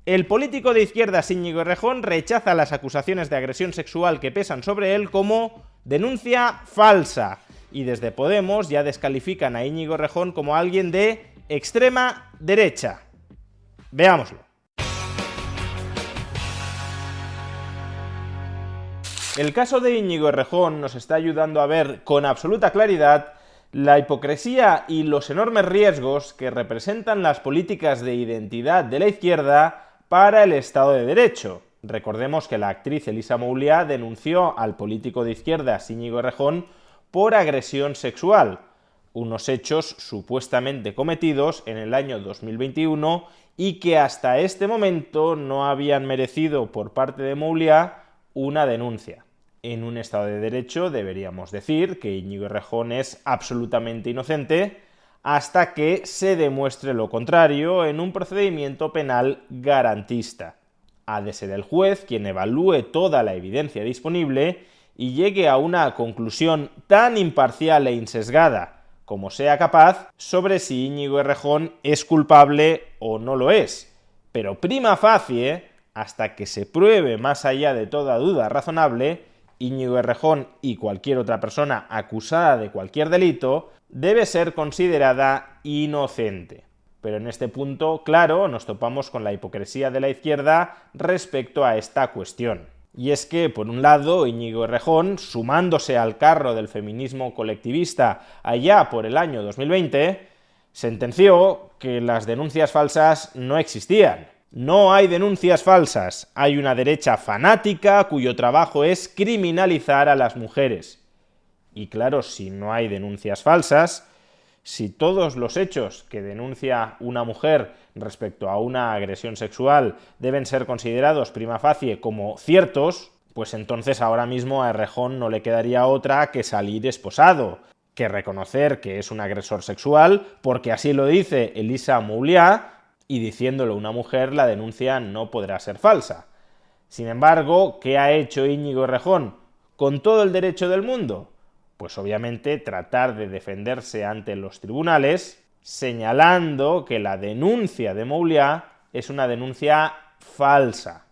El político de izquierdas Íñigo Errejón rechaza las acusaciones de agresión sexual que pesan sobre él como denuncia falsa. Y desde Podemos ya descalifican a Íñigo Errejón como alguien de extrema derecha. Veámoslo. El caso de Íñigo Errejón nos está ayudando a ver con absoluta claridad la hipocresía y los enormes riesgos que representan las políticas de identidad de la izquierda para el Estado de Derecho. Recordemos que la actriz Elisa Mouliá denunció al político de izquierdas Íñigo Errejón por agresión sexual, unos hechos supuestamente cometidos en el año 2021 y que hasta este momento no habían merecido por parte de Mouliá una denuncia. En un Estado de Derecho deberíamos decir que Íñigo Errejón es absolutamente inocente hasta que se demuestre lo contrario en un procedimiento penal garantista. Ha de ser el juez quien evalúe toda la evidencia disponible y llegue a una conclusión tan imparcial e insesgada como sea capaz sobre si Íñigo Errejón es culpable o no lo es. Pero prima facie, hasta que se pruebe más allá de toda duda razonable, Íñigo Errejón y cualquier otra persona acusada de cualquier delito debe ser considerada inocente. Pero en este punto, claro, nos topamos con la hipocresía de la izquierda respecto a esta cuestión. Y es que, por un lado, Íñigo Errejón, sumándose al carro del feminismo colectivista allá por el año 2020, sentenció que las denuncias falsas no existían. No hay denuncias falsas, hay una derecha fanática cuyo trabajo es criminalizar a las mujeres. Y claro, si no hay denuncias falsas, si todos los hechos que denuncia una mujer respecto a una agresión sexual deben ser considerados prima facie como ciertos, pues entonces ahora mismo a Errejón no le quedaría otra que salir esposado, que reconocer que es un agresor sexual, porque así lo dice Elisa Mouliá, y diciéndolo una mujer, la denuncia no podrá ser falsa. Sin embargo, ¿qué ha hecho Íñigo Errejón con todo el derecho del mundo? Pues obviamente tratar de defenderse ante los tribunales, señalando que la denuncia de Mouliá es una denuncia falsa.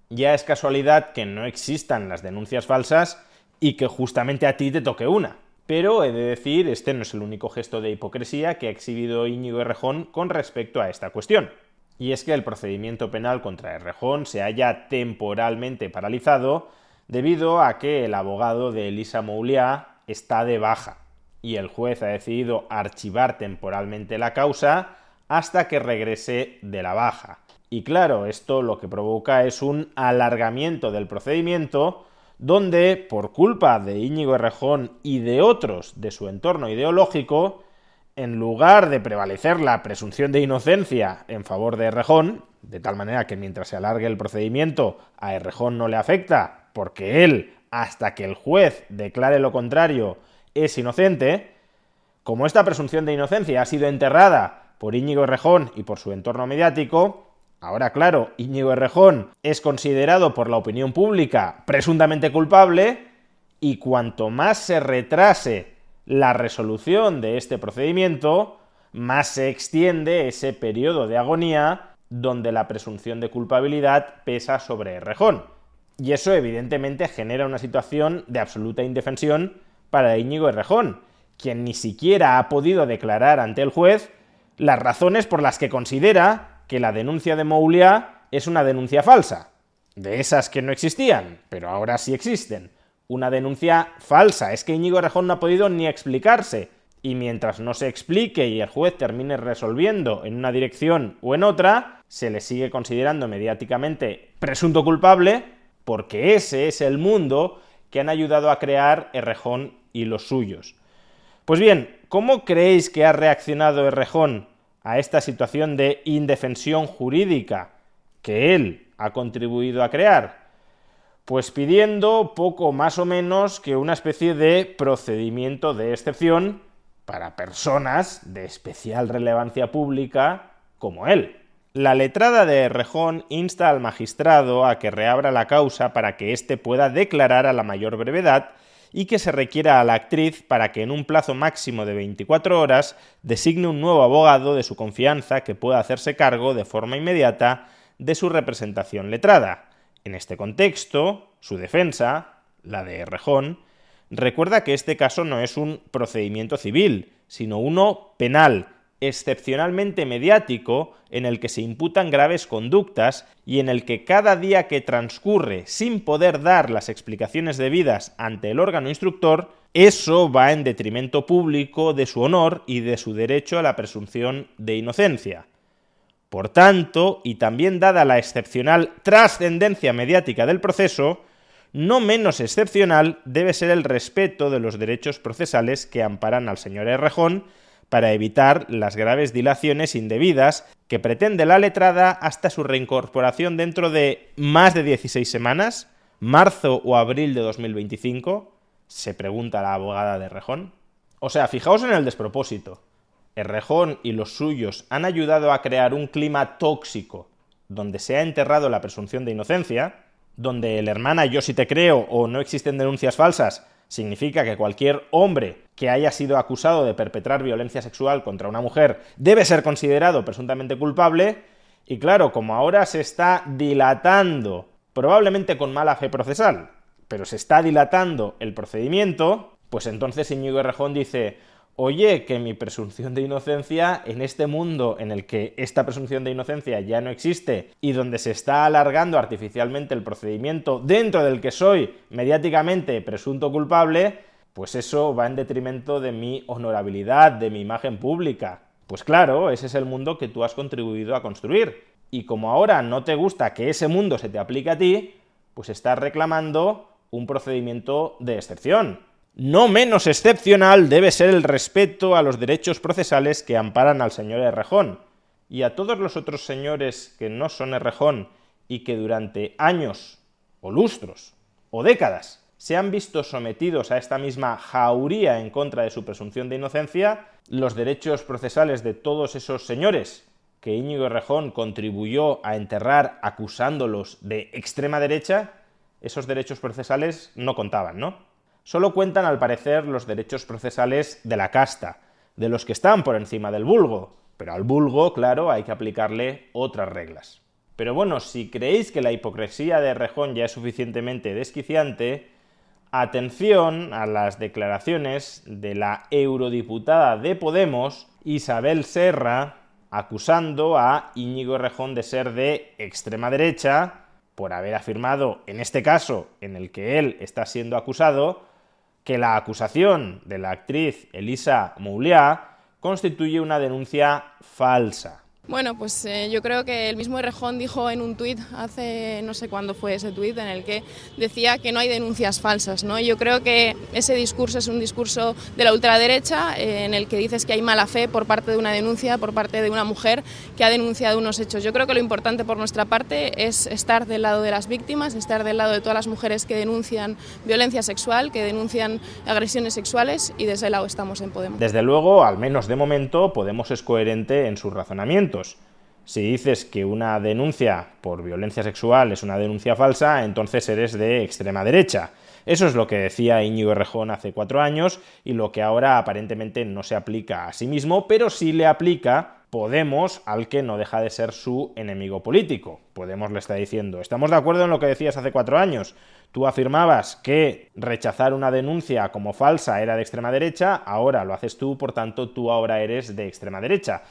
Ya es casualidad que no existan las denuncias falsas y que justamente a ti te toque una. Pero he de decir, este no es el único gesto de hipocresía que ha exhibido Íñigo Errejón con respecto a esta cuestión. Y es que el procedimiento penal contra Errejón se haya temporalmente paralizado debido a que el abogado de Elisa Mouliá está de baja y el juez ha decidido archivar temporalmente la causa hasta que regrese de la baja. Y claro, esto lo que provoca es un alargamiento del procedimiento donde, por culpa de Íñigo Errejón y de otros de su entorno ideológico, en lugar de prevalecer la presunción de inocencia en favor de Errejón, de tal manera que mientras se alargue el procedimiento a Errejón no le afecta, porque él, hasta que el juez declare lo contrario, es inocente, como esta presunción de inocencia ha sido enterrada por Íñigo Errejón y por su entorno mediático, ahora claro, Íñigo Errejón es considerado por la opinión pública presuntamente culpable y cuanto más se retrase la resolución de este procedimiento, más se extiende ese periodo de agonía donde la presunción de culpabilidad pesa sobre Errejón. Y eso evidentemente genera una situación de absoluta indefensión para Íñigo Errejón, quien ni siquiera ha podido declarar ante el juez las razones por las que considera que la denuncia de Mouliá es una denuncia falsa, de esas que no existían, pero ahora sí existen. Una denuncia falsa, es que Íñigo Errejón no ha podido ni explicarse, y mientras no se explique y el juez termine resolviendo en una dirección o en otra, se le sigue considerando mediáticamente presunto culpable, porque ese es el mundo que han ayudado a crear Errejón y los suyos. Pues bien, ¿cómo creéis que ha reaccionado Errejón a esta situación de indefensión jurídica que él ha contribuido a crear? Pues pidiendo poco más o menos que una especie de procedimiento de excepción para personas de especial relevancia pública como él. La letrada de Errejón insta al magistrado a que reabra la causa para que éste pueda declarar a la mayor brevedad y que se requiera a la actriz para que en un plazo máximo de 24 horas designe un nuevo abogado de su confianza que pueda hacerse cargo de forma inmediata de su representación letrada. En este contexto, su defensa, la de Errejón, recuerda que este caso no es un procedimiento civil, sino uno penal, excepcionalmente mediático, en el que se imputan graves conductas y en el que cada día que transcurre sin poder dar las explicaciones debidas ante el órgano instructor, eso va en detrimento público de su honor y de su derecho a la presunción de inocencia. Por tanto, y también dada la excepcional trascendencia mediática del proceso, no menos excepcional debe ser el respeto de los derechos procesales que amparan al señor Errejón para evitar las graves dilaciones indebidas que pretende la letrada hasta su reincorporación dentro de más de 16 semanas, marzo o abril de 2025, se pregunta la abogada de Errejón. O sea, fijaos en el despropósito. Errejón y los suyos han ayudado a crear un clima tóxico donde se ha enterrado la presunción de inocencia, donde el hermana yo sí te creo o no existen denuncias falsas significa que cualquier hombre que haya sido acusado de perpetrar violencia sexual contra una mujer debe ser considerado presuntamente culpable, y claro, como ahora se está dilatando, probablemente con mala fe procesal, pero se está dilatando el procedimiento, pues entonces Íñigo Errejón dice: oye, que mi presunción de inocencia, en este mundo en el que esta presunción de inocencia ya no existe y donde se está alargando artificialmente el procedimiento dentro del que soy mediáticamente presunto culpable, pues eso va en detrimento de mi honorabilidad, de mi imagen pública. Pues claro, ese es el mundo que tú has contribuido a construir. Y como ahora no te gusta que ese mundo se te aplique a ti, pues estás reclamando un procedimiento de excepción. No menos excepcional debe ser el respeto a los derechos procesales que amparan al señor Errejón y a todos los otros señores que no son Errejón y que durante años, o lustros, o décadas, se han visto sometidos a esta misma jauría en contra de su presunción de inocencia. Los derechos procesales de todos esos señores que Íñigo Errejón contribuyó a enterrar acusándolos de extrema derecha, esos derechos procesales no contaban, ¿no? Solo cuentan, al parecer, los derechos procesales de la casta, de los que están por encima del vulgo, pero al vulgo, claro, hay que aplicarle otras reglas. Pero bueno, si creéis que la hipocresía de Errejón ya es suficientemente desquiciante, atención a las declaraciones de la eurodiputada de Podemos, Isabel Serra, acusando a Íñigo Errejón de ser de extrema derecha, por haber afirmado, en este caso, en el que él está siendo acusado, que la acusación de la actriz Elisa Mouliá constituye una denuncia falsa. Bueno, pues yo creo que el mismo Errejón dijo en un tuit, hace no sé cuándo fue ese tuit, en el que decía que no hay denuncias falsas, ¿no? Yo creo que ese discurso es un discurso de la ultraderecha, en el que dices que hay mala fe por parte de una denuncia, por parte de una mujer que ha denunciado unos hechos. Yo creo que lo importante por nuestra parte es estar del lado de las víctimas, estar del lado de todas las mujeres que denuncian violencia sexual, que denuncian agresiones sexuales, y de ese lado estamos en Podemos. Desde luego, al menos de momento, Podemos es coherente en sus razonamientos. Si dices que una denuncia por violencia sexual es una denuncia falsa, entonces eres de extrema derecha. Eso es lo que decía Íñigo Errejón hace 4 años y lo que ahora aparentemente no se aplica a sí mismo, pero sí le aplica Podemos al que no deja de ser su enemigo político. Podemos le está diciendo: estamos de acuerdo en lo que decías hace 4 años. Tú afirmabas que rechazar una denuncia como falsa era de extrema derecha, ahora lo haces tú, por tanto tú ahora eres de extrema derecha.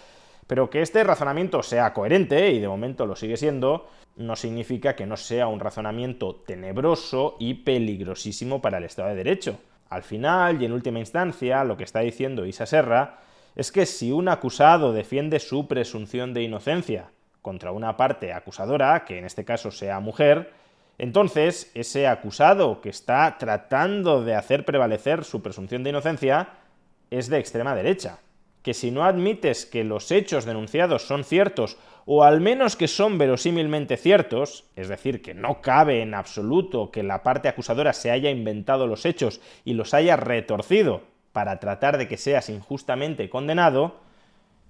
Pero que este razonamiento sea coherente, y de momento lo sigue siendo, no significa que no sea un razonamiento tenebroso y peligrosísimo para el Estado de Derecho. Al final, y en última instancia, lo que está diciendo Isa Serra es que si un acusado defiende su presunción de inocencia contra una parte acusadora, que en este caso sea mujer, entonces ese acusado que está tratando de hacer prevalecer su presunción de inocencia es de extrema derecha. Que si no admites que los hechos denunciados son ciertos, o al menos que son verosímilmente ciertos, es decir, que no cabe en absoluto que la parte acusadora se haya inventado los hechos y los haya retorcido para tratar de que seas injustamente condenado,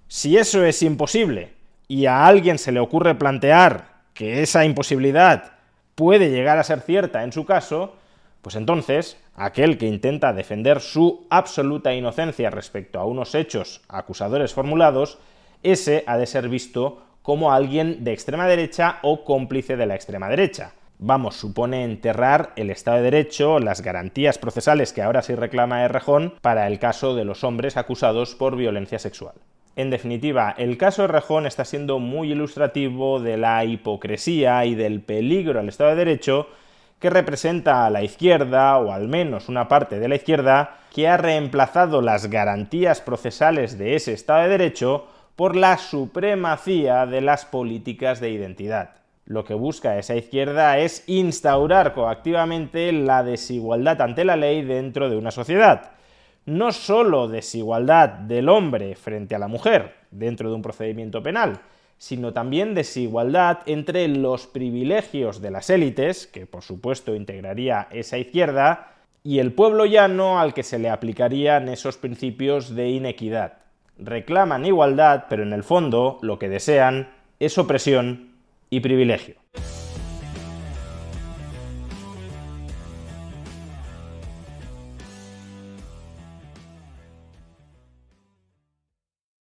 si eso es imposible y a alguien se le ocurre plantear que esa imposibilidad puede llegar a ser cierta en su caso, pues entonces aquel que intenta defender su absoluta inocencia respecto a unos hechos acusadores formulados, ese ha de ser visto como alguien de extrema derecha o cómplice de la extrema derecha. Vamos, supone enterrar el Estado de Derecho, las garantías procesales que ahora sí reclama Errejón para el caso de los hombres acusados por violencia sexual. En definitiva, el caso Errejón está siendo muy ilustrativo de la hipocresía y del peligro al Estado de Derecho que representa a la izquierda, o al menos una parte de la izquierda, que ha reemplazado las garantías procesales de ese Estado de Derecho por la supremacía de las políticas de identidad. Lo que busca esa izquierda es instaurar coactivamente la desigualdad ante la ley dentro de una sociedad. No solo desigualdad del hombre frente a la mujer dentro de un procedimiento penal, sino también desigualdad entre los privilegios de las élites, que por supuesto integraría esa izquierda, y el pueblo llano al que se le aplicarían esos principios de inequidad. Reclaman igualdad, pero en el fondo lo que desean es opresión y privilegio.